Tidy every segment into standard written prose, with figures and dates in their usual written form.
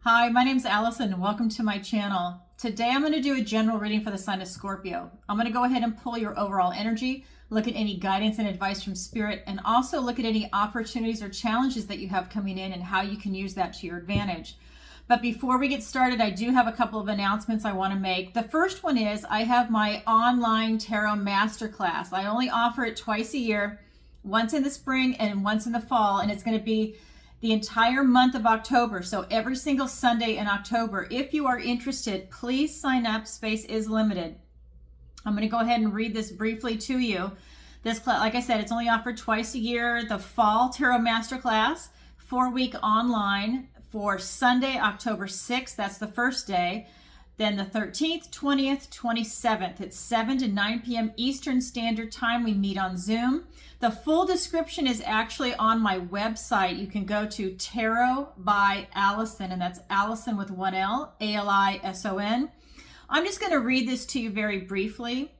Hi, my name is Alison and welcome to my channel. Today I'm going to do a general reading for the sign of Scorpio. I'm going to go ahead and pull your overall energy, look at any guidance and advice from Spirit, and also look at any opportunities or challenges that you have coming in and how you can use that to your advantage. But before we get started, I do have a couple of announcements I want to make. The first one is I have my online tarot masterclass. I only offer it twice a year, once in the spring and once in the fall, and it's going to be the entire month of October. So every single Sunday in October. If you are interested, please sign up. Space is limited. I'm going to go ahead and read this briefly to you. This class, like I said, it's only offered twice a year. The Fall Tarot Masterclass, 4-week online for Sunday, October 6th. That's the first day. Then the 13th, 20th, 27th. It's 7 to 9 p.m. Eastern Standard Time. We meet on Zoom. The full description is actually on my website. You can go to Tarot by Alison, and that's Alison with one L, A-L-I-S-O-N. I'm just going to read this to you very briefly,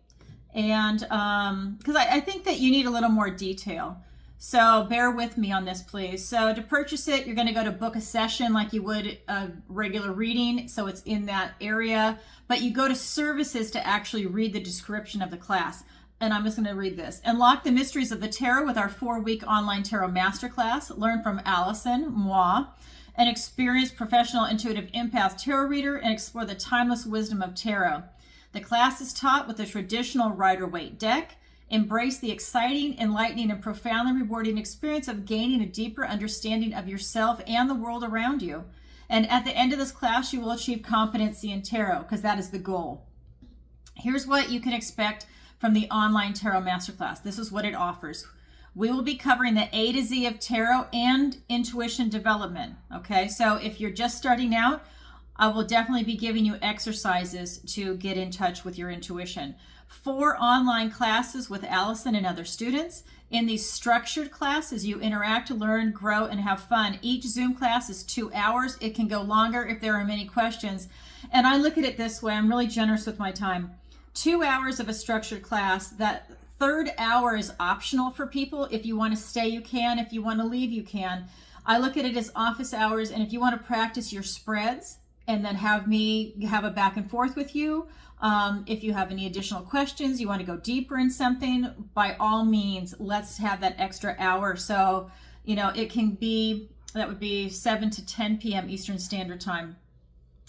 and because I think that you need a little more detail. So bear with me on this, please. So to purchase it, you're going to go to book a session like you would a regular reading. So it's in that area, but you go to services to actually read the description of the class. And I'm just going to read this. Unlock the mysteries of the tarot with our 4-week online tarot masterclass. Learn from Alison, moi, an experienced professional intuitive empath tarot reader, and explore the timeless wisdom of tarot. The class is taught with a traditional Rider-Waite deck. Embrace the exciting, enlightening, and profoundly rewarding experience of gaining a deeper understanding of yourself and the world around you. And at the end of this class, you will achieve competency in tarot, because that is the goal. Here's what you can expect from the online tarot masterclass. This is what it offers. We will be covering the A to Z of tarot and intuition development. Okay, so if you're just starting out, I will definitely be giving you exercises to get in touch with your intuition. 4 online classes with Alison and other students. In these structured classes, you interact, learn, grow, and have fun. Each Zoom class is 2 hours. It can go longer if there are many questions. And I look at it this way. I'm really generous with my time. 2 hours of a structured class. That third hour is optional for people. If you want to stay, you can. If you want to leave, you can. I look at it as office hours. And if you want to practice your spreads and then have me have a back and forth with you, if you have any additional questions, you want to go deeper in something, by all means, let's have that extra hour. So, it can be, that would be 7 to 10 p.m. Eastern Standard Time.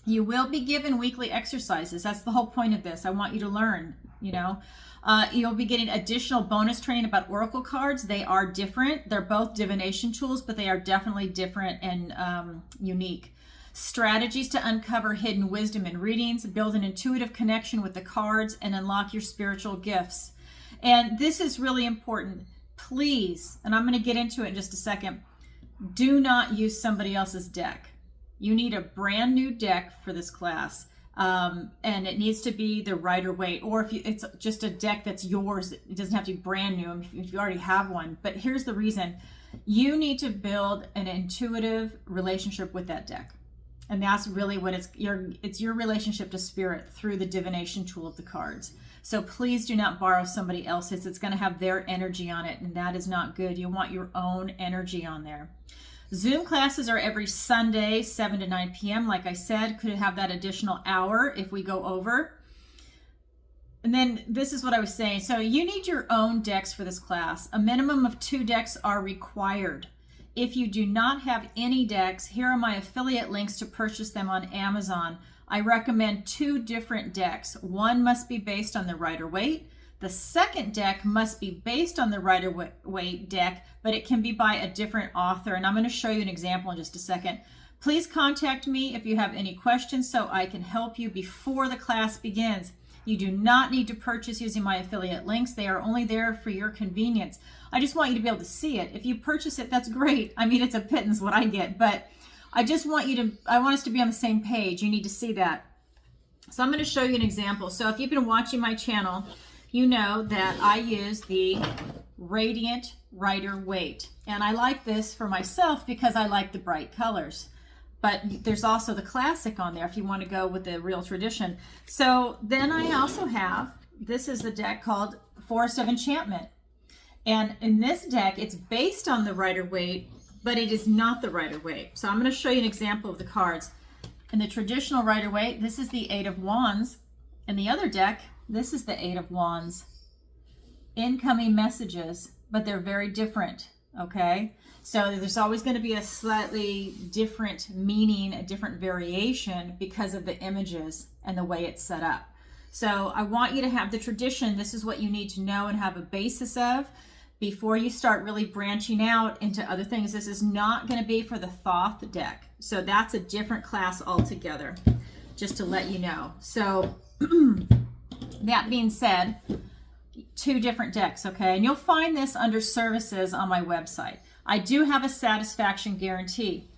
You will be given weekly exercises. That's the whole point of this. I want you to learn, You'll be getting additional bonus training about oracle cards. They are different. They're both divination tools, but they are definitely different and unique. Strategies to uncover hidden wisdom in readings, build an intuitive connection with the cards, and unlock your spiritual gifts. And this is really important. Please, and I'm going to get into it in just a second, do not use somebody else's deck. You need a brand new deck for this class. And it needs to be the Rider-Waite, or if it's just a deck that's yours, it doesn't have to be brand new if you already have one. But here's the reason. You need to build an intuitive relationship with that deck. And that's really what it's your relationship to Spirit through the divination tool of the cards. So please do not borrow somebody else's. It's going to have their energy on it, and that is not good. You want your own energy on there. Zoom classes are every Sunday, 7 to 9 p.m. Like I said, could have that additional hour if we go over. And then this is what I was saying. So you need your own decks for this class. A minimum of 2 decks are required. If you do not have any decks, here are my affiliate links to purchase them on Amazon. I recommend 2 different decks. One must be based on the Rider-Waite. The second deck must be based on the Rider-Waite deck, but it can be by a different author. And I'm going to show you an example in just a second. Please contact me if you have any questions so I can help you before the class begins. You do not need to purchase using my affiliate links. They are only there for your convenience. I just want you to be able to see it. If you purchase it, that's great. I mean, it's a pittance what I get, but I just want I want us to be on the same page. You need to see that. So I'm going to show you an example. So if you've been watching my channel, you know that I use the Radiant Rider-Waite. And I like this for myself because I like the bright colors. But there's also the classic on there if you want to go with the real tradition. So then I also have, this is the deck called Forest of Enchantment. And in this deck, it's based on the Rider-Waite, but it is not the Rider-Waite. So I'm going to show you an example of the cards. In the traditional Rider-Waite, this is the Eight of Wands. In the other deck, this is the Eight of Wands. Incoming messages, but they're very different, okay? So there's always going to be a slightly different meaning, a different variation because of the images and the way it's set up. So I want you to have the tradition. This is what you need to know and have a basis of before you start really branching out into other things. This is not going to be for the Thoth deck. So that's a different class altogether, just to let you know. So that being said, 2 different decks, okay? And you'll find this under services on my website. I do have a satisfaction guarantee.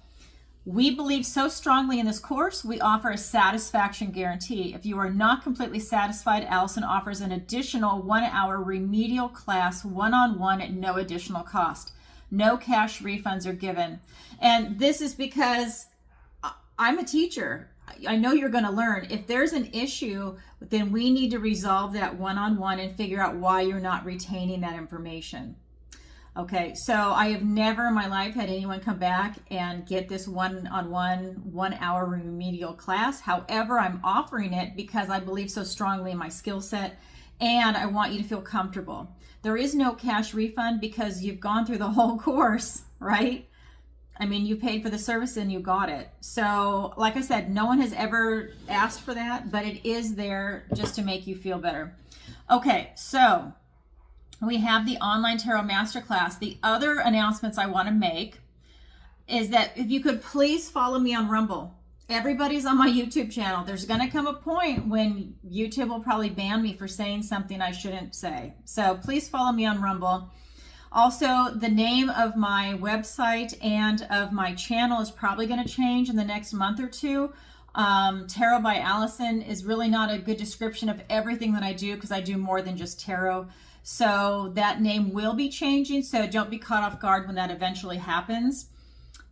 We believe so strongly in this course, we offer a satisfaction guarantee. If you are not completely satisfied, Alison offers an additional 1-hour remedial class one-on-one at no additional cost. No cash refunds are given. And this is because I'm a teacher. I know you're going to learn. If there's an issue, then we need to resolve that one-on-one and figure out why you're not retaining that information. Okay, so I have never in my life had anyone come back and get this one-on-one, 1-hour remedial class. However, I'm offering it because I believe so strongly in my skill set and I want you to feel comfortable. There is no cash refund because you've gone through the whole course, right? I mean, you paid for the service and you got it. So like I said, no one has ever asked for that, but it is there just to make you feel better. Okay, so we have the online tarot masterclass. The other announcements I want to make is that if you could please follow me on Rumble. Everybody's on my YouTube channel. There's going to come a point when YouTube will probably ban me for saying something I shouldn't say. So please follow me on Rumble. Also, the name of my website and of my channel is probably going to change in the next month or two. Tarot by Alison is really not a good description of everything that I do because I do more than just tarot. So that name will be changing. So don't be caught off guard when that eventually happens.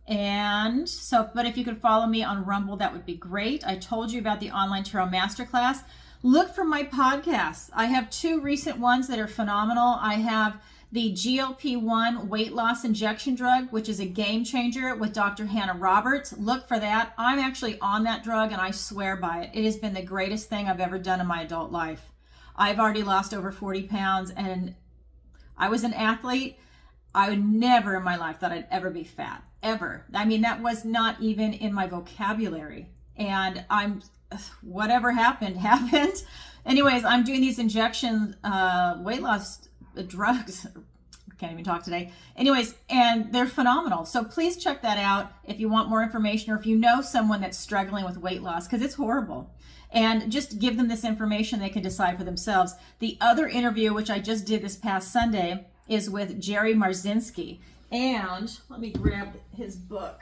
And so, but if you could follow me on Rumble, that would be great. I told you about the online tarot masterclass. Look for my podcasts. I have 2 recent ones that are phenomenal. I have the GLP-1 weight loss injection drug, which is a game changer with Dr. Hannah Roberts. Look for that. I'm actually on that drug and I swear by it. It has been the greatest thing I've ever done in my adult life. I've already lost over 40 pounds and I was an athlete. I would never in my life thought I'd ever be fat, ever. I mean, that was not even in my vocabulary. And whatever happened, happened. Anyways, I'm doing these injection weight loss drugs. I can't even talk today. Anyways, and they're phenomenal. So please check that out if you want more information or if you know someone that's struggling with weight loss, because it's horrible. And just give them this information, they can decide for themselves. The other interview, which I just did this past Sunday, is with Jerry Marzinski. And let me grab his book.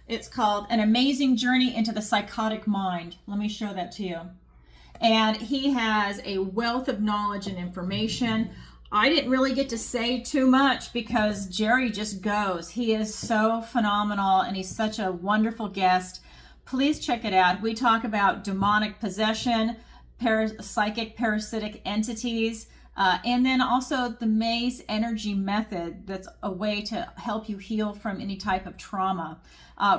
It's called An Amazing Journey into the Psychotic Mind. Let me show that to you. And he has a wealth of knowledge and information. I didn't really get to say too much because Jerry just goes. He is so phenomenal and he's such a wonderful guest. Please check it out. We talk about demonic possession, psychic parasitic entities, and then also the Maze energy method. That's a way to help you heal from any type of trauma.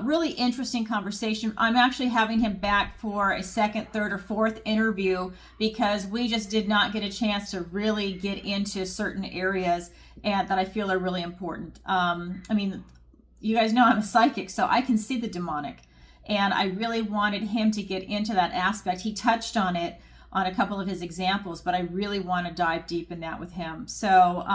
Really interesting conversation. I'm actually having him back for a 2nd, 3rd, or 4th interview because we just did not get a chance to really get into certain areas and that I feel are really important. I mean, you guys know I'm a psychic, so I can see the demonic. And I really wanted him to get into that aspect. He touched on it on a couple of his examples, but I really want to dive deep in that with him. So,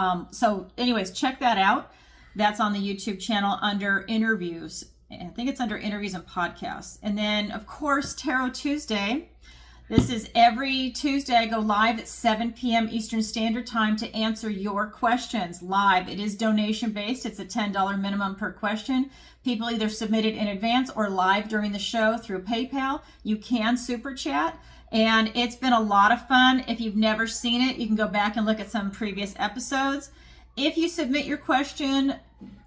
anyways, check that out. That's on the YouTube channel under interviews. I think it's under interviews and podcasts. And then, of course, Tarot Tuesday. This is every Tuesday. I go live at 7 p.m. Eastern Standard Time to answer your questions live. It is donation based. It's a $10 minimum per question. People either submit it in advance or live during the show through PayPal. You can super chat. And it's been a lot of fun. If you've never seen it, you can go back and look at some previous episodes. If you submit your question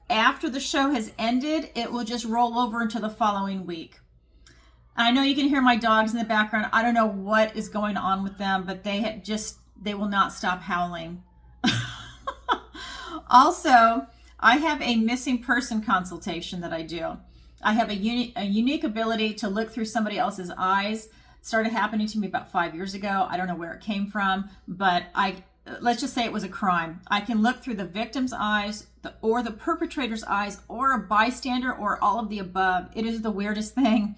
after the show has ended, it will just roll over into the following week. I know you can hear my dogs in the background. I don't know what is going on with them, but they will not stop howling. Also, I have a missing person consultation that I do. I have a unique ability to look through somebody else's eyes. It started happening to me about 5 years ago. I don't know where it came from, but let's just say it was a crime. I can look through the victim's eyes or the perpetrator's eyes or a bystander or all of the above. It is the weirdest thing.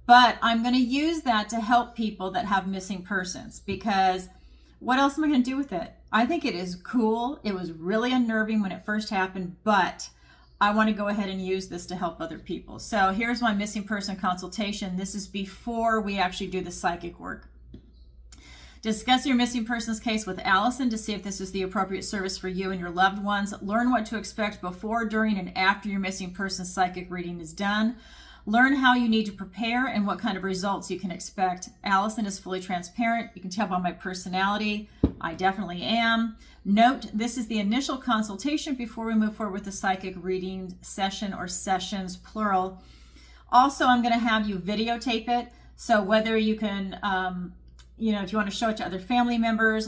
But I'm going to use that to help people that have missing persons, because what else am I going to do with it? I think it is cool. It was really unnerving when it first happened, but I want to go ahead and use this to help other people. So here's my missing person consultation. This is before we actually do the psychic work. Discuss your missing persons case with Alison to see if this is the appropriate service for you and your loved ones. Learn what to expect before, during, and after your missing persons psychic reading is done. Learn how you need to prepare and what kind of results you can expect. Alison is fully transparent. You can tell by my personality. I definitely am. Note, this is the initial consultation before we move forward with the psychic reading session, or sessions, plural. Also, I'm going to have you videotape it. So whether you can, if you want to show it to other family members,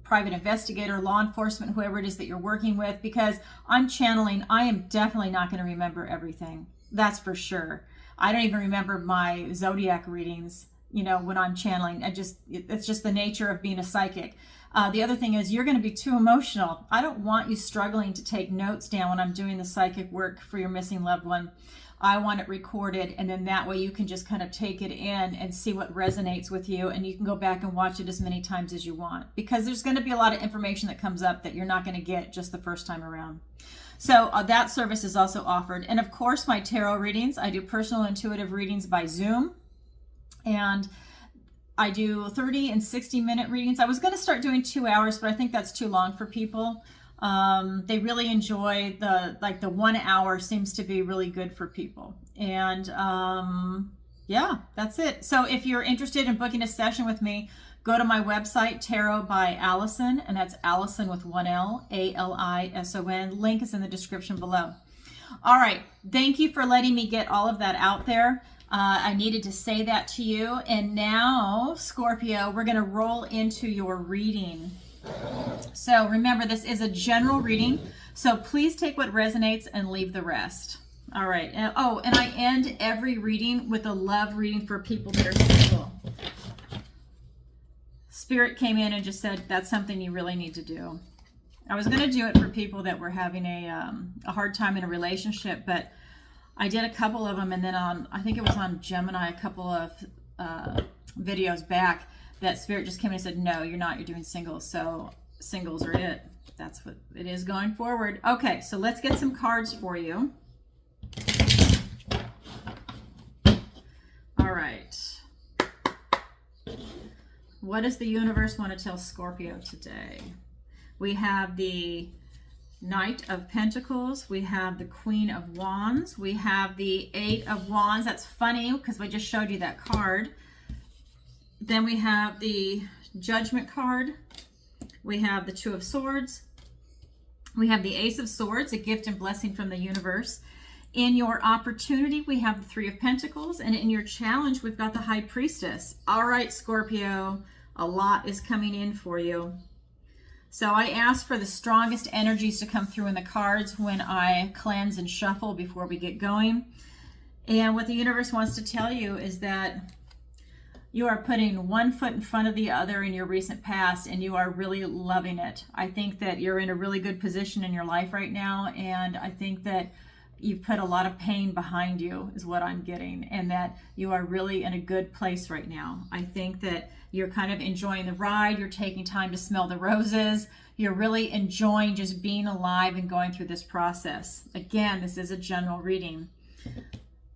private investigator, law enforcement, whoever it is that you're working with, because I'm channeling, I am definitely not going to remember everything. That's for sure. I don't even remember my zodiac readings, when I'm channeling. It's just the nature of being a psychic. The other thing is, you're going to be too emotional. I don't want you struggling to take notes down when I'm doing the psychic work for your missing loved one. I want it recorded, and then that way you can just kind of take it in and see what resonates with you, and you can go back and watch it as many times as you want, because there's going to be a lot of information that comes up that you're not going to get just the first time around. So that service is also offered. And of course, my tarot readings. I do personal intuitive readings by Zoom, and I do 30 and 60-minute readings. I was going to start doing 2 hours, but I think that's too long for people. They really enjoy the 1 hour seems to be really good for people. And yeah, that's it. So if you're interested in booking a session with me, go to my website, Tarot by Alison, and that's Alison with 1 L, Alison. Link is in the description below. All right. Thank you for letting me get all of that out there. I needed to say that to you. And now, Scorpio, we're going to roll into your reading. So remember, this is a general reading, so please take what resonates and leave the rest. All right. And I end every reading with a love reading for people that are single. Spirit came in and just said, that's something you really need to do. I was going to do it for people that were having a hard time in a relationship, but I did a couple of them, and then I think it was on Gemini a couple of videos back, that Spirit just came in and said, no, you're not, you're doing singles. So singles are it. That's what it is going forward. Okay, so let's get some cards for you. All right. What does the universe want to tell Scorpio today? We have the Knight of Pentacles. We have the Queen of Wands. We have the Eight of Wands. That's funny because we just showed you that card. Then we have the Judgment card. We have the Two of Swords. We have the Ace of Swords, a gift and blessing from the universe. In your opportunity, we have the Three of Pentacles. And in your challenge, we've got the High Priestess. All right, Scorpio, a lot is coming in for you. So I asked for the strongest energies to come through in the cards when I cleanse and shuffle before we get going. And what the universe wants to tell you is that you are putting one foot in front of the other in your recent past, and you are really loving it. I think that you're in a really good position in your life right now, and I think that you've put a lot of pain behind you is what I'm getting, and that you are really in a good place right now. I think that you're kind of enjoying the ride. You're taking time to smell the roses. You're really enjoying just being alive and going through this process. Again, this is a general reading.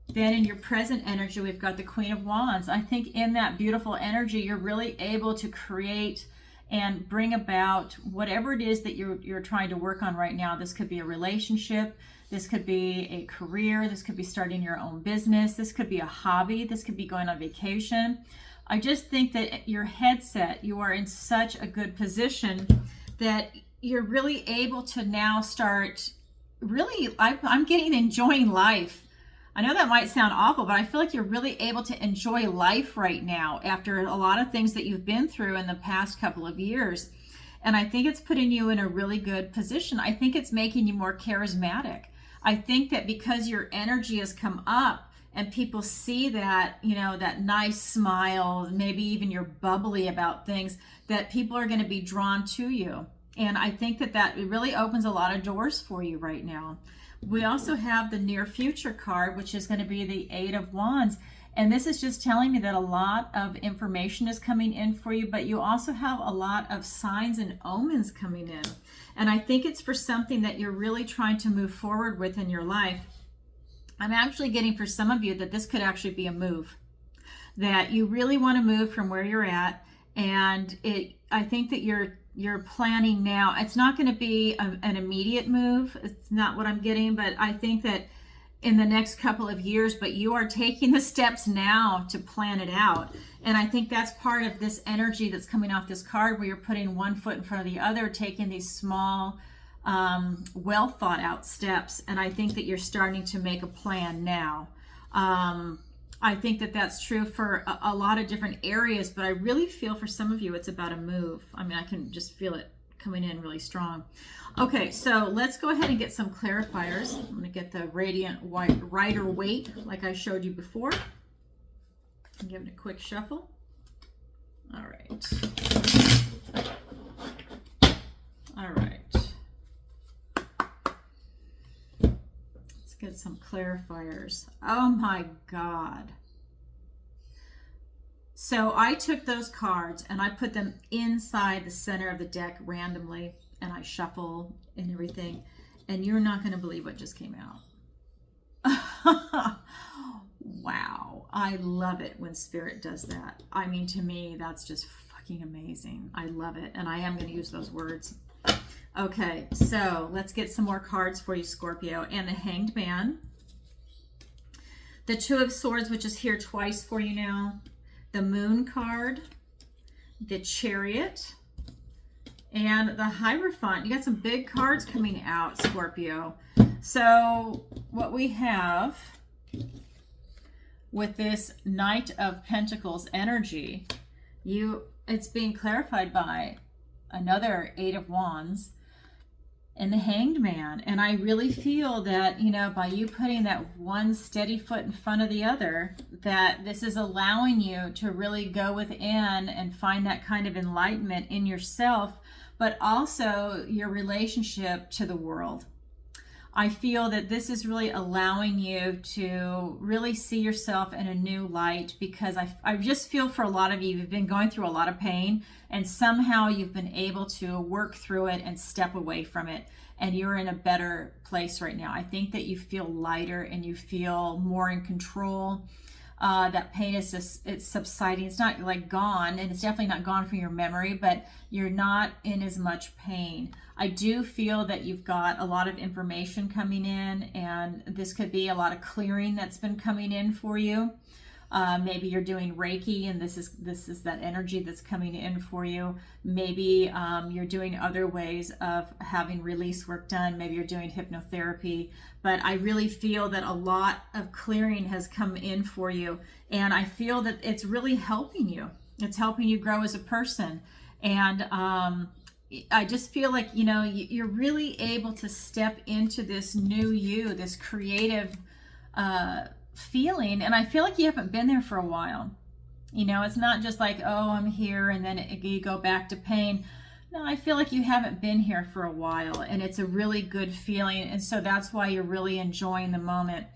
Then in your present energy, we've got the Queen of Wands. I think in that beautiful energy, you're really able to create and bring about whatever it is that you're trying to work on right now. This could be a relationship. This could be a career. This could be starting your own business. This could be a hobby. This could be going on vacation. I just think that your headset, you are in such a good position that you're really able to now start really, I'm getting enjoying life. I know that might sound awful, but I feel like you're really able to enjoy life right now after a lot of things that you've been through in the past couple of years. And I think it's putting you in a really good position. I think it's making you more charismatic. I think that because your energy has come up and people see that, you know, that nice smile, maybe even you're bubbly about things, that people are going to be drawn to you. And I think that that really opens a lot of doors for you right now. We also have the near future card, which is going to be the Eight of Wands. And this is just telling me that a lot of information is coming in for you, but you also have a lot of signs and omens coming in. And I think it's for something that you're really trying to move forward with in your life. I'm actually getting for some of you that this could actually be a move, that you really want to move from where you're at. And I think that you're planning now. It's not going to be an immediate move. It's not what I'm getting, but I think that in the next couple of years, but you are taking the steps now to plan it out. And I think that's part of this energy that's coming off this card, where you're putting one foot in front of the other, taking these small, well thought out steps. And I think that you're starting to make a plan now. I think that that's true for a lot of different areas, but I really feel for some of you it's about a move. I mean, I can just feel it coming in really strong. Okay, so let's go ahead and get some clarifiers. I'm going to get the Radiant White Rider Waite, like I showed you before. I'm giving it a quick shuffle. All right. All right. Let's get some clarifiers. Oh my God. So I took those cards and I put them inside the center of the deck randomly, and I shuffle and everything, and you're not going to believe what just came out. Wow. I love it when Spirit does that. I mean, to me, that's just fucking amazing. I love it, and I am going to use those words. Okay, so let's get some more cards for you, Scorpio. And the Hanged Man. The Two of Swords, which is here twice for you now. The Moon card. The Chariot. And the Hierophant. You got some big cards coming out, Scorpio. So what we have with this Knight of Pentacles energy, it's being clarified by another Eight of Wands and the Hanged Man. And I really feel that, you know, by you putting that one steady foot in front of the other, that this is allowing you to really go within and find that kind of enlightenment in yourself, but also your relationship to the world. I feel that this is really allowing you to really see yourself in a new light, because I just feel for a lot of you, you've been going through a lot of pain, and somehow you've been able to work through it and step away from it, and you're in a better place right now. I think that you feel lighter and you feel more in control. That pain is just, it's subsiding. It's not like gone, and it's definitely not gone from your memory, but you're not in as much pain. I do feel that you've got a lot of information coming in, and this could be a lot of clearing that's been coming in for you. Maybe you're doing Reiki, and this is that energy that's coming in for you. Maybe you're doing other ways of having release work done. Maybe you're doing hypnotherapy. But I really feel that a lot of clearing has come in for you, and I feel that it's really helping you. It's helping you grow as a person. And I just feel like, you know, you're really able to step into this new you, this creative feeling. And I feel like you haven't been there for a while. You know, it's not just like, oh, I'm here, and then you go back to pain. No, I feel like you haven't been here for a while, and it's a really good feeling. And so that's why you're really enjoying the moment.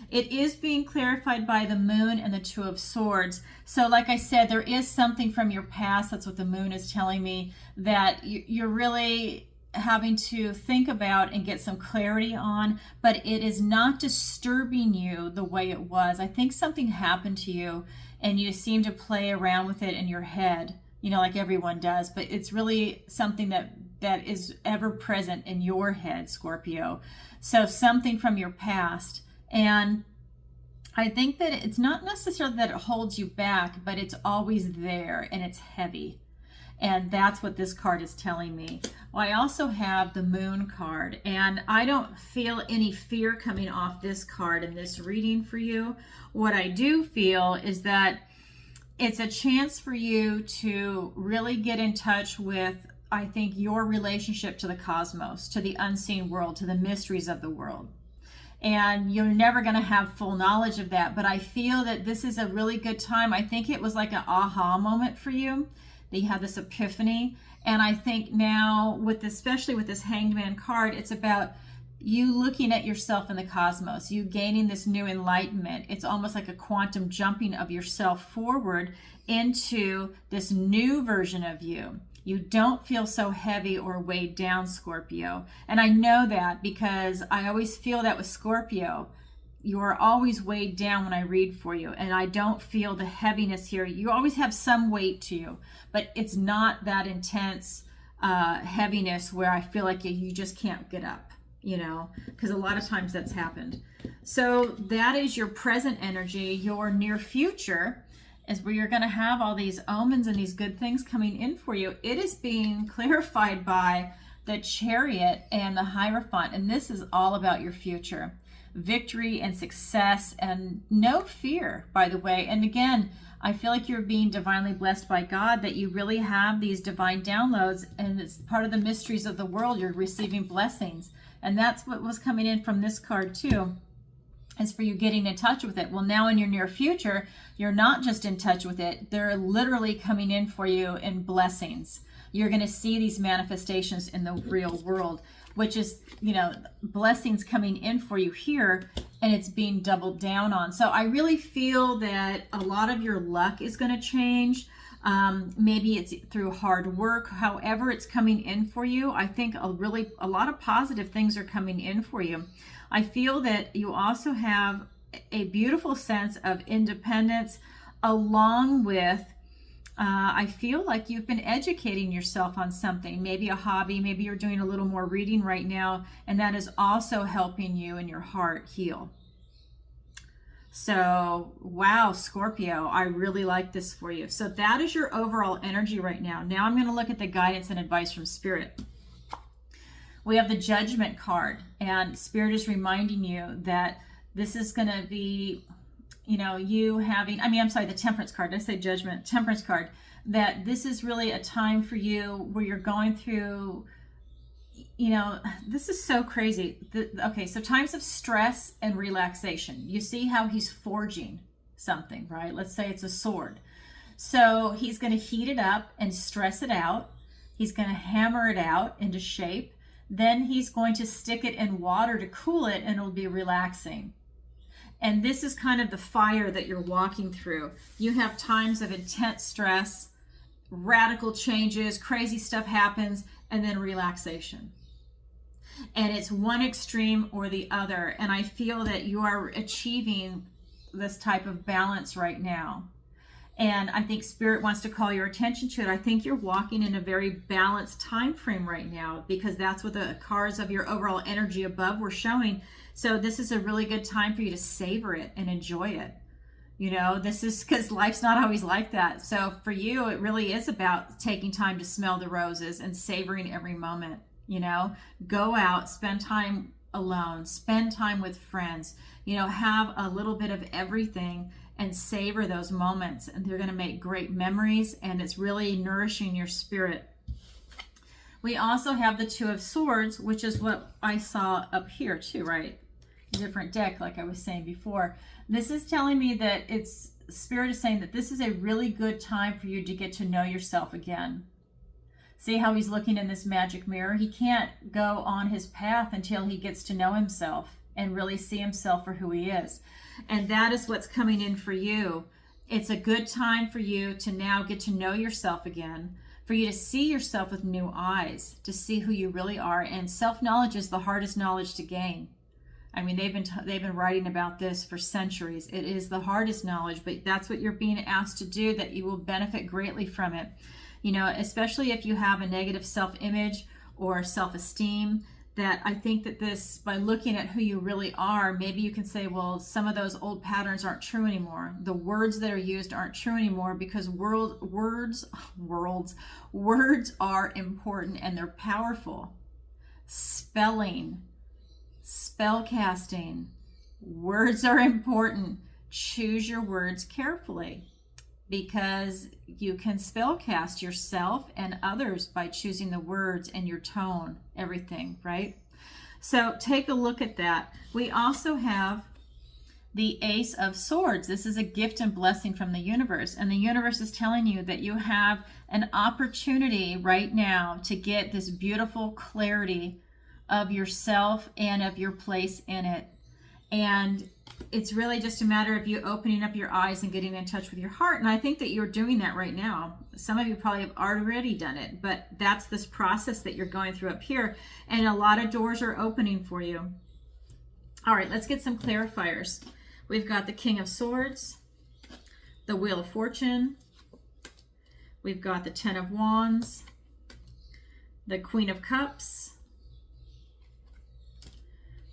It is being clarified by the Moon and the Two of Swords. So like I said, there is something from your past. That's what the Moon is telling me, that you're really having to think about and get some clarity on, but it is not disturbing you the way it was. I think something happened to you and you seem to play around with it in your head, you know, like everyone does, but it's really something that is ever present in your head, Scorpio. So something from your past. And I think that it's not necessarily that it holds you back, but it's always there and it's heavy. And that's what this card is telling me. Well, I also have the Moon card, and I don't feel any fear coming off this card in this reading for you. What I do feel is that it's a chance for you to really get in touch with, I think, your relationship to the cosmos, to the unseen world, to the mysteries of the world. And you're never going to have full knowledge of that. But I feel that this is a really good time. I think it was like an aha moment for you, that you had this epiphany. And I think now, with this, especially with this Hanged Man card, it's about you looking at yourself in the cosmos, you gaining this new enlightenment. It's almost like a quantum jumping of yourself forward into this new version of you. You don't feel so heavy or weighed down, Scorpio. And I know that because I always feel that with Scorpio. You are always weighed down when I read for you. And I don't feel the heaviness here. You always have some weight to you, but it's not that intense heaviness where I feel like you just can't get up, you know, because a lot of times that's happened. So that is your present energy. Your near future is where you're going to have all these omens and these good things coming in for you. It is being clarified by the Chariot and the Hierophant, and this is all about your future. Victory and success and no fear, by the way. And again, I feel like you're being divinely blessed by God, that you really have these divine downloads, and it's part of the mysteries of the world. You're receiving blessings. And that's what was coming in from this card too, is for you getting in touch with it. Well, now in your near future, you're not just in touch with it. They're literally coming in for you in blessings. You're going to see these manifestations in the real world, which is, you know, blessings coming in for you here, and it's being doubled down on. So I really feel that a lot of your luck is going to change. Maybe it's through hard work. However it's coming in for you, I think a lot of positive things are coming in for you. I feel that you also have a beautiful sense of independence, along with I feel like you've been educating yourself on something, maybe a hobby, maybe you're doing a little more reading right now, and that is also helping you in your heart heal. So, wow, Scorpio, I really like this for you. So that is your overall energy right now. Now I'm going to look at the guidance and advice from Spirit. We have the Judgment card, and Spirit is reminding you that this is going to be, you know, you having, the Temperance card. Did I say Judgment? Temperance card. That this is really a time for you where you're going through, you know, this is so crazy. Okay, so times of stress and relaxation. You see how he's forging something, right? Let's say it's a sword. So he's going to heat it up and stress it out. He's going to hammer it out into shape. Then he's going to stick it in water to cool it, and it'll be relaxing. And this is kind of the fire that you're walking through. You have times of intense stress, radical changes, crazy stuff happens, and then relaxation. And it's one extreme or the other. And I feel that you are achieving this type of balance right now. And I think Spirit wants to call your attention to it. I think you're walking in a very balanced time frame right now, because that's what the cards of your overall energy above were showing. So this is a really good time for you to savor it and enjoy it. You know, this is because life's not always like that. So for you, it really is about taking time to smell the roses and savoring every moment. You know, go out, spend time alone, spend time with friends, you know, have a little bit of everything and savor those moments. And they're going to make great memories, and it's really nourishing your spirit. We also have the Two of Swords, which is what I saw up here too, right? Different deck, like I was saying before. This is telling me that it's Spirit is saying that this is a really good time for you to get to know yourself again. See how he's looking in this magic mirror? He can't go on his path until he gets to know himself and really see himself for who he is. And that is what's coming in for you. It's a good time for you to now get to know yourself again, for you to see yourself with new eyes, to see who you really are. And self-knowledge is the hardest knowledge to gain. I mean, they've been writing about this for centuries. It is the hardest knowledge, but that's what you're being asked to do, that you will benefit greatly from it. You know, especially if you have a negative self-image or self-esteem, that I think that this, by looking at who you really are, maybe you can say, well, some of those old patterns aren't true anymore. The words that are used aren't true anymore, because words are important and they're powerful. Spelling, spell casting, words are important. Choose your words carefully, because you can spell cast yourself and others by choosing the words and your tone, everything, right? So take a look at that. We also have the Ace of Swords. This is a gift and blessing from the universe. And the universe is telling you that you have an opportunity right now to get this beautiful clarity of yourself and of your place in it. And it's really just a matter of you opening up your eyes and getting in touch with your heart. And I think that you're doing that right now. Some of you probably have already done it, but that's this process that you're going through up here. And a lot of doors are opening for you. All right, let's get some clarifiers. We've got the King of Swords, the Wheel of Fortune. We've got the Ten of Wands, the Queen of Cups,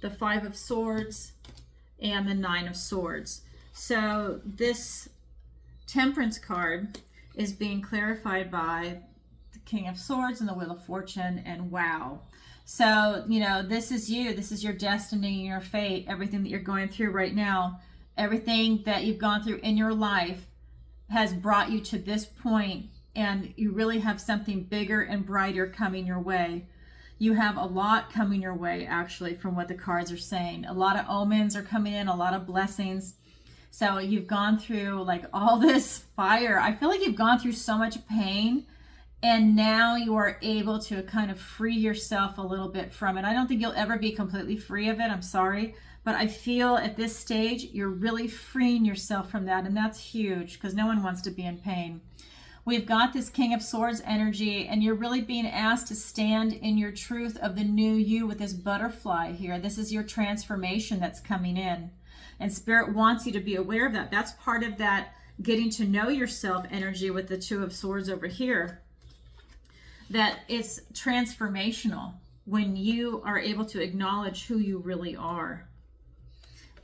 the Five of Swords, and the Nine of Swords. So this Temperance card is being clarified by the King of Swords and the Wheel of Fortune, and wow. So, you know, this is you. This is your destiny, your fate, everything that you're going through right now. Everything that you've gone through in your life has brought you to this point, and you really have something bigger and brighter coming your way. You have a lot coming your way, actually, from what the cards are saying. A lot of omens are coming in, a lot of blessings. So you've gone through like all this fire. I feel like you've gone through so much pain, and now you are able to kind of free yourself a little bit from it. I don't think you'll ever be completely free of it. I'm sorry. But I feel at this stage, you're really freeing yourself from that. And that's huge, because no one wants to be in pain. We've got this King of Swords energy, and you're really being asked to stand in your truth of the new you with this butterfly here. This is your transformation that's coming in. And Spirit wants you to be aware of that. That's part of that getting to know yourself energy with the Two of Swords over here. That it's transformational when you are able to acknowledge who you really are.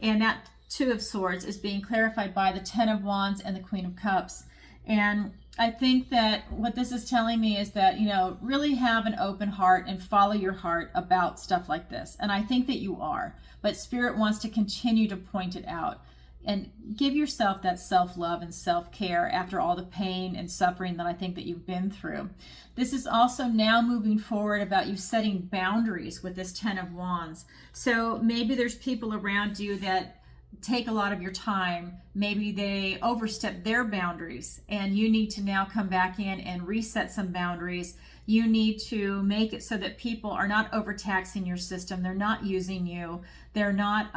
And that Two of Swords is being clarified by the Ten of Wands and the Queen of Cups. And I think that what this is telling me is that, you know, really have an open heart and follow your heart about stuff like this. And I think that you are, but Spirit wants to continue to point it out and give yourself that self-love and self-care after all the pain and suffering that I think that you've been through. This is also now moving forward about you setting boundaries with this Ten of Wands. So maybe there's people around you that take a lot of your time. Maybe they overstep their boundaries, and you need to now come back in and reset some boundaries. You need to make it so that people are not overtaxing your system. They're not using you. They're not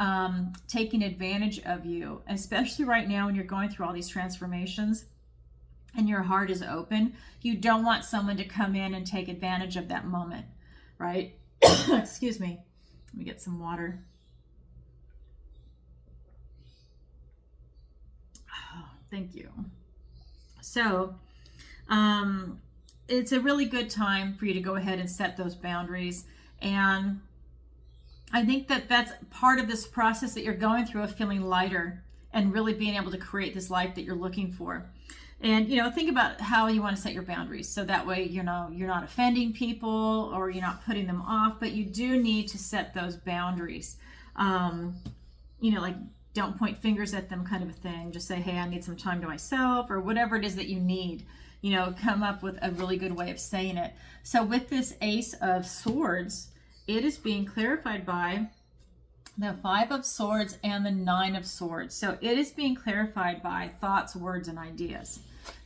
taking advantage of you, especially right now when you're going through all these transformations and your heart is open. You don't want someone to come in and take advantage of that moment, right? Excuse me. Let me get some water. Thank you. So it's a really good time for you to go ahead and set those boundaries. And I think that that's part of this process that you're going through of feeling lighter and really being able to create this life that you're looking for. And, you know, think about how you want to set your boundaries. So that way, you know, you're not offending people or you're not putting them off, but you do need to set those boundaries. You know, like, don't point fingers at them kind of a thing. Just say, hey, I need some time to myself, or whatever it is that you need. You know, come up with a really good way of saying it. So with this Ace of Swords, it is being clarified by the Five of Swords and the Nine of Swords. So it is being clarified by thoughts, words, and ideas.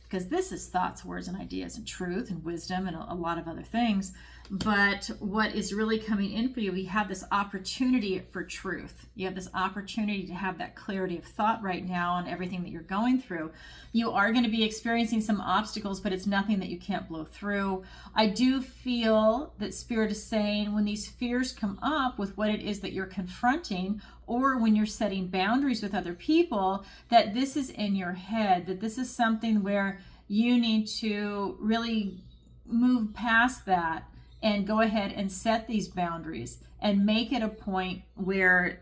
Because this is thoughts, words, and ideas, and truth, and wisdom, and a lot of other things. But what is really coming in for you, you have this opportunity for truth. You have this opportunity to have that clarity of thought right now on everything that you're going through. You are going to be experiencing some obstacles, but it's nothing that you can't blow through. I do feel that Spirit is saying when these fears come up with what it is that you're confronting, or when you're setting boundaries with other people, that this is in your head, that this is something where you need to really move past that and go ahead and set these boundaries and make it a point where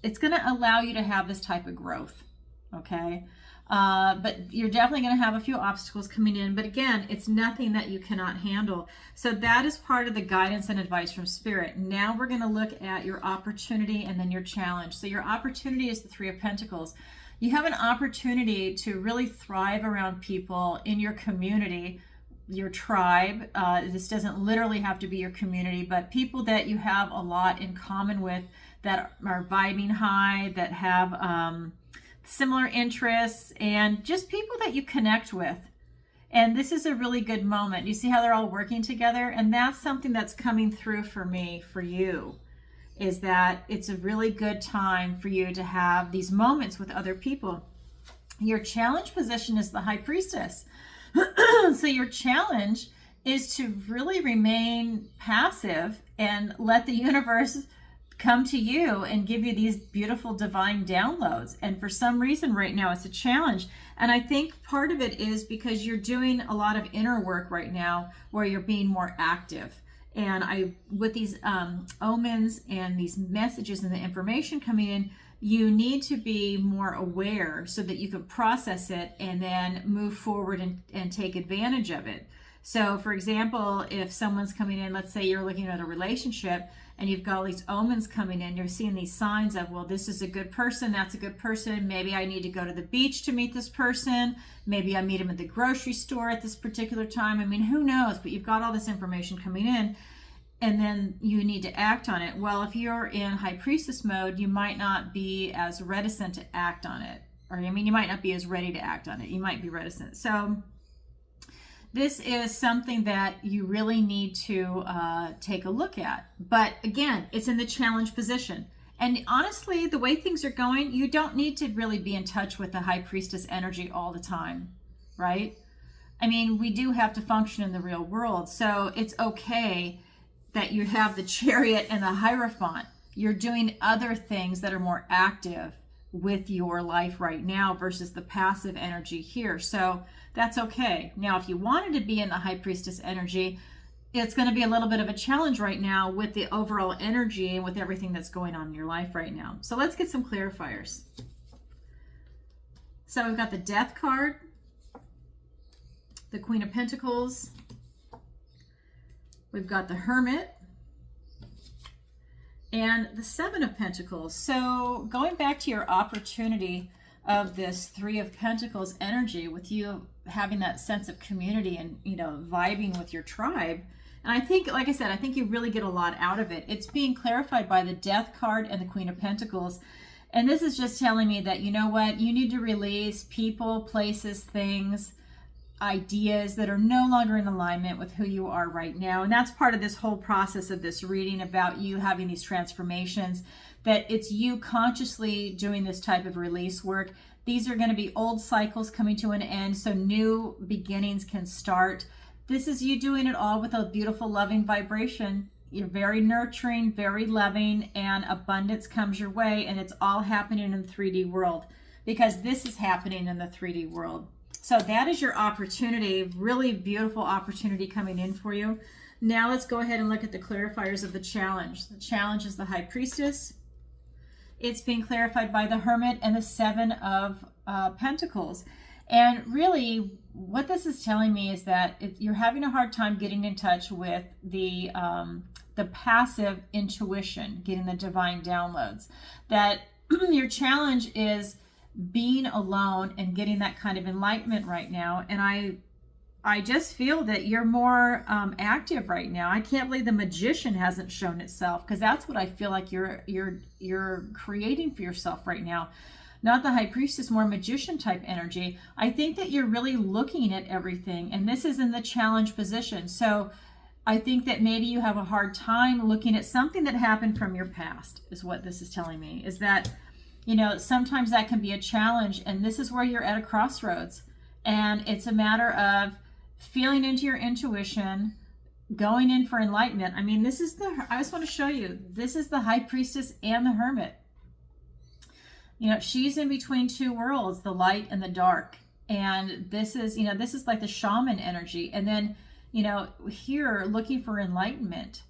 it's going to allow you to have this type of growth, okay? But you're definitely going to have a few obstacles coming in. But again, it's nothing that you cannot handle. So that is part of the guidance and advice from Spirit. Now we're going to look at your opportunity and then your challenge. So your opportunity is the Three of Pentacles. You have an opportunity to really thrive around people in your community your tribe. This doesn't literally have to be your community, but people that you have a lot in common with, that are vibing high, that have similar interests, and just people that you connect with. And this is a really good moment. You see how they're all working together? And that's something that's coming through for me, for you, is that it's a really good time for you to have these moments with other people. Your challenge position is the High Priestess. So your challenge is to really remain passive and let the universe come to you and give you these beautiful divine downloads. And for some reason right now it's a challenge. And I think part of it is because you're doing a lot of inner work right now where you're being more active. And with these omens and these messages and the information coming in, you need to be more aware so that you can process it and then move forward and take advantage of it. So for example, if someone's coming in, let's say you're looking at a relationship and you've got all these omens coming in, you're seeing these signs of, well, this is a good person, that's a good person, maybe I need to go to the beach to meet this person, maybe I meet him at the grocery store at this particular time. I mean, who knows? But you've got all this information coming in, and then you need to act on it. Well, if you're in High Priestess mode, you might not be as reticent to act on it. Or, I mean, you might not be as ready to act on it. You might be reticent. So this is something that you really need to take a look at. But again, it's in the challenge position. And honestly, the way things are going, you don't need to really be in touch with the High Priestess energy all the time, right? I mean, we do have to function in the real world. So it's okay that you have the Chariot and the Hierophant. You're doing other things that are more active with your life right now versus the passive energy here. So that's okay. Now, if you wanted to be in the High Priestess energy, it's going to be a little bit of a challenge right now with the overall energy and with everything that's going on in your life right now. So let's get some clarifiers. So we've got the Death card, the Queen of Pentacles, we've got the Hermit, and the Seven of Pentacles. So going back to your opportunity of this Three of Pentacles energy, with you having that sense of community and, you know, vibing with your tribe. And I think, like I said, I think you really get a lot out of it. It's being clarified by the Death card and the Queen of Pentacles. And this is just telling me that, you know what, you need to release people, places, things, ideas that are no longer in alignment with who you are right now. And that's part of this whole process of this reading about you having these transformations, that it's you consciously doing this type of release work. These are going to be old cycles coming to an end, so new beginnings can start. This is you doing it all with a beautiful, loving vibration. You're very nurturing, very loving, and abundance comes your way, and it's all happening in the 3D world, because this is happening in the 3D world. So that is your opportunity, really beautiful opportunity coming in for you. Now let's go ahead and look at the clarifiers of the challenge. The challenge is the High Priestess. It's being clarified by the Hermit and the Seven of Pentacles. And really, what this is telling me is that you're having a hard time getting in touch with the passive intuition, getting the divine downloads. That your challenge is being alone and getting that kind of enlightenment right now. And I just feel that you're more active right now. I can't believe the Magician hasn't shown itself, because that's what I feel like you're creating for yourself right now. Not the High Priestess, more Magician type energy. I think that you're really looking at everything, and this is in the challenge position. So I think that maybe you have a hard time looking at something that happened from your past, is what this is telling me. Is that, you know, sometimes that can be a challenge, and this is where you're at a crossroads. And it's a matter of feeling into your intuition, going in for enlightenment. I mean, this is I just want to show you, this is the High Priestess and the Hermit. You know, she's in between two worlds, the light and the dark. And this is, you know, this is like the shaman energy. And then, you know, here looking for enlightenment,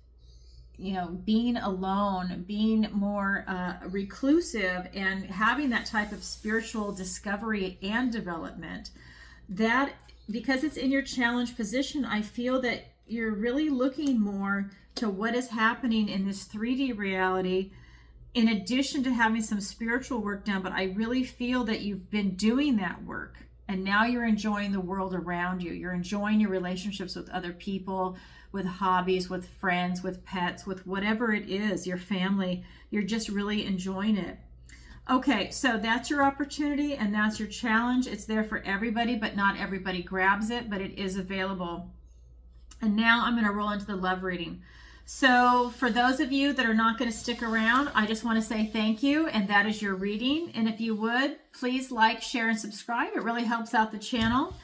you know, being alone, being more reclusive, and having that type of spiritual discovery and development. That, because it's in your challenge position, I feel that you're really looking more to what is happening in this 3D reality, in addition to having some spiritual work done. But I really feel that you've been doing that work. And now you're enjoying the world around you. You're enjoying your relationships with other people, with hobbies, with friends, with pets, with whatever it is, your family. You're just really enjoying it. Okay, so that's your opportunity and that's your challenge. It's there for everybody, but not everybody grabs it, but it is available. And now I'm going to roll into the love reading. So for those of you that are not going to stick around, I just want to say thank you, and that is your reading. And if you would, please like, share, and subscribe. It really helps out the channel.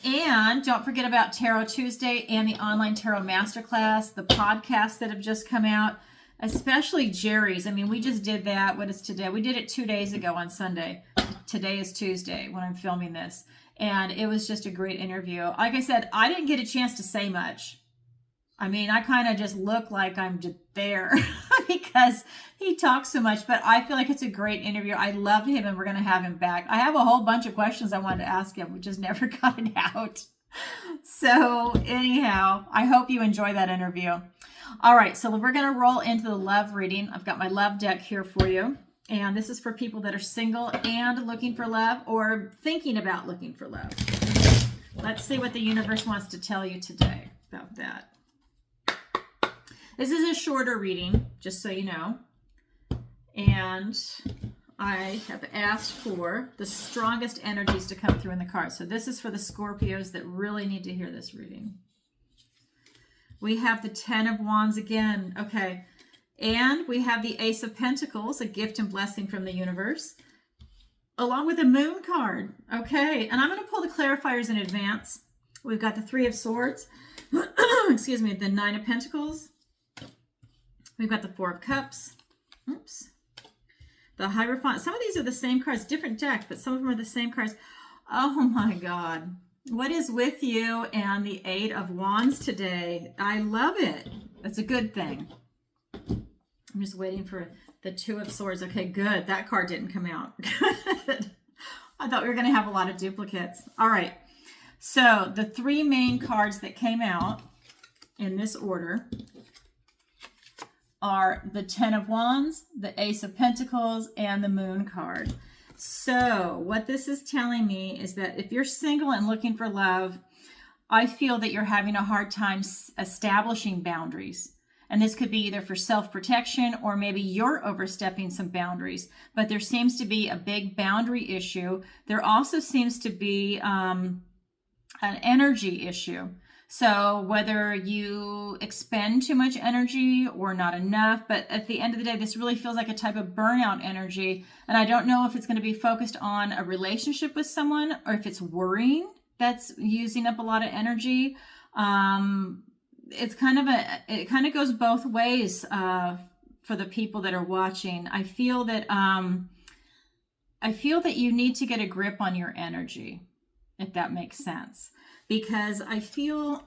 And don't forget about Tarot Tuesday and the online tarot masterclass, the podcasts that have just come out, especially Jerry's. I mean, we just did that. What is today? We did it 2 days ago on Sunday. Today is Tuesday when I'm filming this. And it was just a great interview. Like I said, I didn't get a chance to say much. I mean, I kind of just look like I'm just there because he talks so much, but I feel like it's a great interview. I love him and we're going to have him back. I have a whole bunch of questions I wanted to ask him, we just never got it out. So anyhow, I hope you enjoy that interview. All right, so we're going to roll into the love reading. I've got my love deck here for you. And this is for people that are single and looking for love or thinking about looking for love. Let's see what the universe wants to tell you today about that. This is a shorter reading, just so you know. And I have asked for the strongest energies to come through in the cards. So this is for the Scorpios that really need to hear this reading. We have the 10 of Wands again. Okay. And we have the Ace of Pentacles, a gift and blessing from the universe, along with a Moon card. Okay. And I'm going to pull the clarifiers in advance. We've got the 3 of Swords. Excuse me. The 9 of Pentacles. We've got the 4 of Cups. Oops. The Hierophant. Some of these are the same cards, different decks, but some of them are the same cards. Oh my God. What is with you and the 8 of Wands today? I love it. That's a good thing. I'm just waiting for the 2 of Swords. Okay, good. That card didn't come out. Good. I thought we were going to have a lot of duplicates. All right. So the 3 main cards that came out in this order are the 10 of Wands, the Ace of Pentacles, and the Moon card. So what this is telling me is that if you're single and looking for love, I feel that you're having a hard time establishing boundaries. And this could be either for self-protection or maybe you're overstepping some boundaries. But there seems to be a big boundary issue. There also seems to be an energy issue. So whether you expend too much energy or not enough, but at the end of the day, this really feels like a type of burnout energy. And I don't know if it's going to be focused on a relationship with someone or if it's worrying that's using up a lot of energy. It kind of goes both ways for the people that are watching. I feel that you need to get a grip on your energy, if that makes sense. Because I feel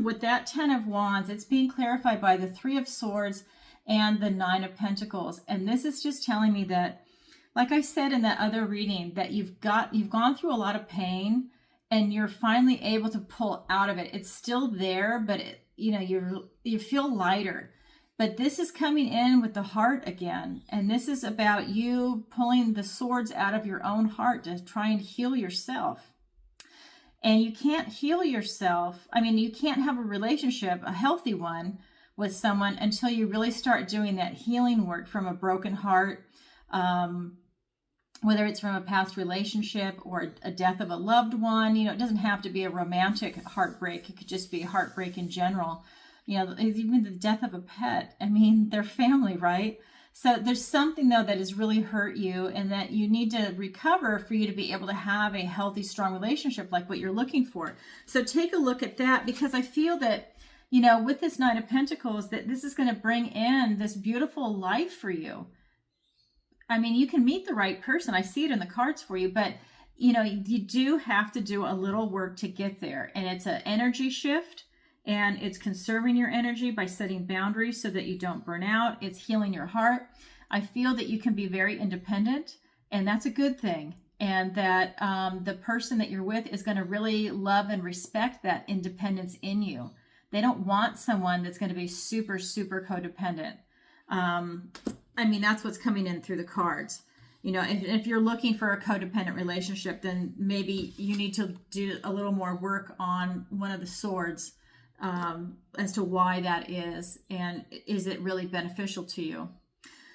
with that 10 of Wands, it's being clarified by the 3 of Swords and the 9 of Pentacles. And this is just telling me that, like I said in that other reading, that you've gone through a lot of pain and you're finally able to pull out of it. It's still there, but you feel lighter. But this is coming in with the heart again. And this is about you pulling the swords out of your own heart to try and heal yourself. And you can't heal yourself. I mean, you can't have a relationship, a healthy one, with someone until you really start doing that healing work from a broken heart, whether it's from a past relationship or a death of a loved one. It doesn't have to be a romantic heartbreak. It could just be a heartbreak in general. Even the death of a pet. I mean, they're family, right? So there's something, though, that has really hurt you and that you need to recover for you to be able to have a healthy, strong relationship like what you're looking for. So take a look at that, because I feel that, with this 9 of Pentacles, that this is going to bring in this beautiful life for you. I mean, you can meet the right person. I see it in the cards for you, but, you do have to do a little work to get there. And it's an energy shift. And it's conserving your energy by setting boundaries so that you don't burn out. It's healing your heart. I feel that you can be very independent, and that's a good thing. And that the person that you're with is going to really love and respect that independence in you. They don't want someone that's going to be super, super codependent. That's what's coming in through the cards. You know, if you're looking for a codependent relationship, then maybe you need to do a little more work on one of the swords, as to why that is, and is it really beneficial to you.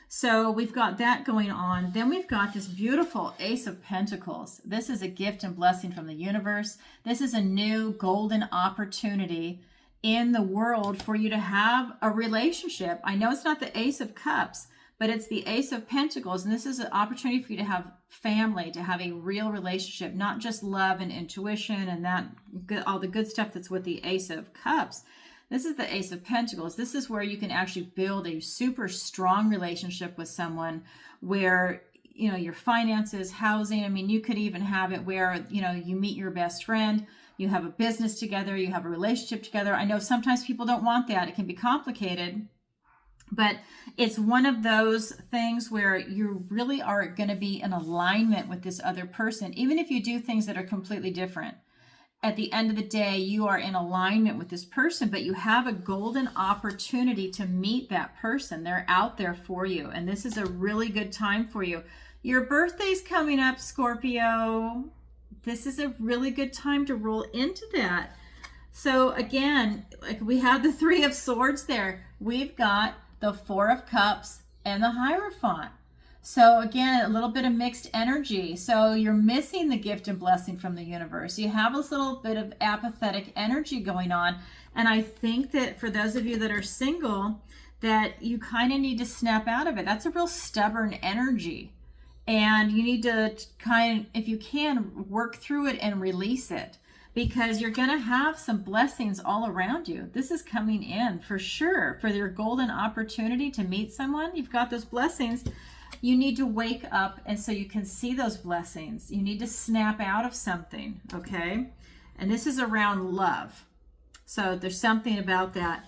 So we've got that going on. Then we've got this beautiful Ace of Pentacles. This is a gift and blessing from the universe. This is a new golden opportunity in the world for you to have a relationship. I know it's not the Ace of Cups, but it's the Ace of Pentacles. And this is an opportunity for you to have family, to have a real relationship, not just love and intuition and that all the good stuff that's with the Ace of Cups. This is the Ace of Pentacles. This is where you can actually build a super strong relationship with someone where, you know, your finances, housing, I mean, you could even have it where, you know, you meet your best friend, you have a business together, you have a relationship together. I know sometimes people don't want that. It can be complicated, but it's one of those things where you really are going to be in alignment with this other person, even if you do things that are completely different. At the end of the day, you are in alignment with this person, but you have a golden opportunity to meet that person. They're out there for you, and this is a really good time for you. Your birthday's coming up, Scorpio. This is a really good time to roll into that. So again, like we have the Three of Swords there. We've got the Four of Cups and the Hierophant. So again, a little bit of mixed energy. So you're missing the gift and blessing from the universe. You have this little bit of apathetic energy going on. And I think that for those of you that are single, that you kind of need to snap out of it. That's a real stubborn energy. And you need to kind of, if you can, work through it and release it, because you're going to have some blessings all around you. This is coming in for sure. For your golden opportunity to meet someone, you've got those blessings. You need to wake up, and so you can see those blessings. You need to snap out of something, okay? And this is around love. So there's something about that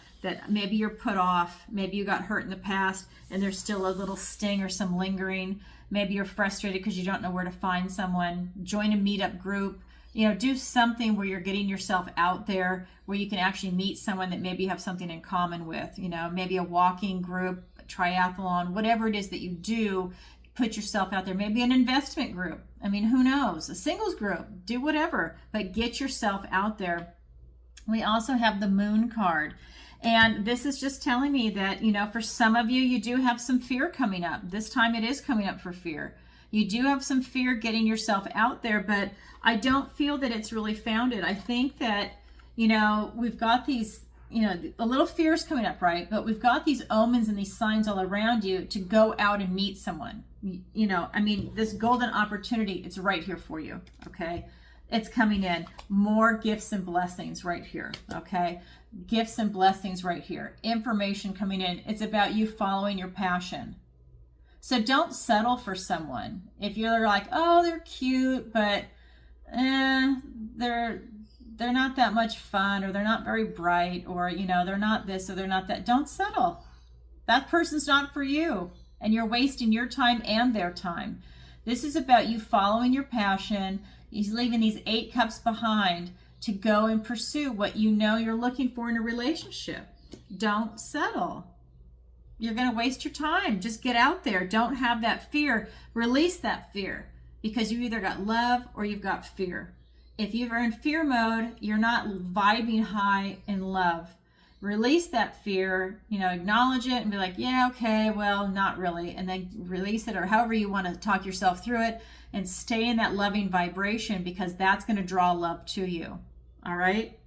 maybe you're put off. Maybe you got hurt in the past, and there's still a little sting or some lingering. Maybe you're frustrated because you don't know where to find someone. Join a meetup group. You know, do something where you're getting yourself out there, where you can actually meet someone that maybe you have something in common with. You know, maybe a walking group, triathlon, whatever it is that you do, put yourself out there. Maybe an investment group. I mean, who knows? A singles group. Do whatever, but get yourself out there. We also have the Moon card. And this is just telling me that, you know, for some of you, you do have some fear coming up. This time it is coming up for fear. You do have some fear getting yourself out there, but I don't feel that it's really founded. I think that, you know, we've got these, you know, a little fear is coming up, right? But we've got these omens and these signs all around you to go out and meet someone. You know, I mean, this golden opportunity, it's right here for you, okay? It's coming in. More gifts and blessings right here, okay? Gifts and blessings right here. Information coming in. It's about you following your passion. So don't settle for someone. If you're like, oh, they're cute, but they're not that much fun, or they're not very bright, or, you know, they're not this or they're not that. Don't settle. That person's not for you, and you're wasting your time and their time. This is about you following your passion. He's leaving these 8 cups behind to go and pursue what you know you're looking for in a relationship. Don't settle. You're going to waste your time. Just get out there. Don't have that fear. Release that fear, because you either got love or you've got fear. If you're in fear mode, you're not vibing high in love. Release that fear, you know, acknowledge it and be like, yeah, okay, well, not really. And then release it, or however you want to talk yourself through it, and stay in that loving vibration, because that's going to draw love to you. All right?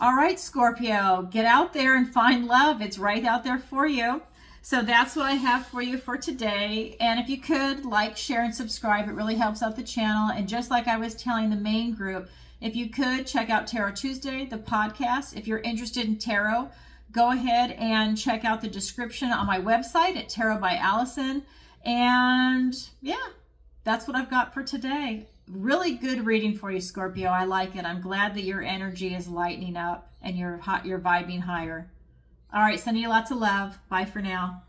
All right, Scorpio, get out there and find love. It's right out there for you. So that's what I have for you for today. And if you could like, share, and subscribe, it really helps out the channel. And just like I was telling the main group, if you could check out Tarot Tuesday, the podcast. If you're interested in tarot, go ahead and check out the description on my website at Tarot by Alison. And yeah, that's what I've got for today. Really good reading for you, Scorpio. I like it. I'm glad that your energy is lightening up and you're vibing higher. All right, sending you lots of love. Bye for now.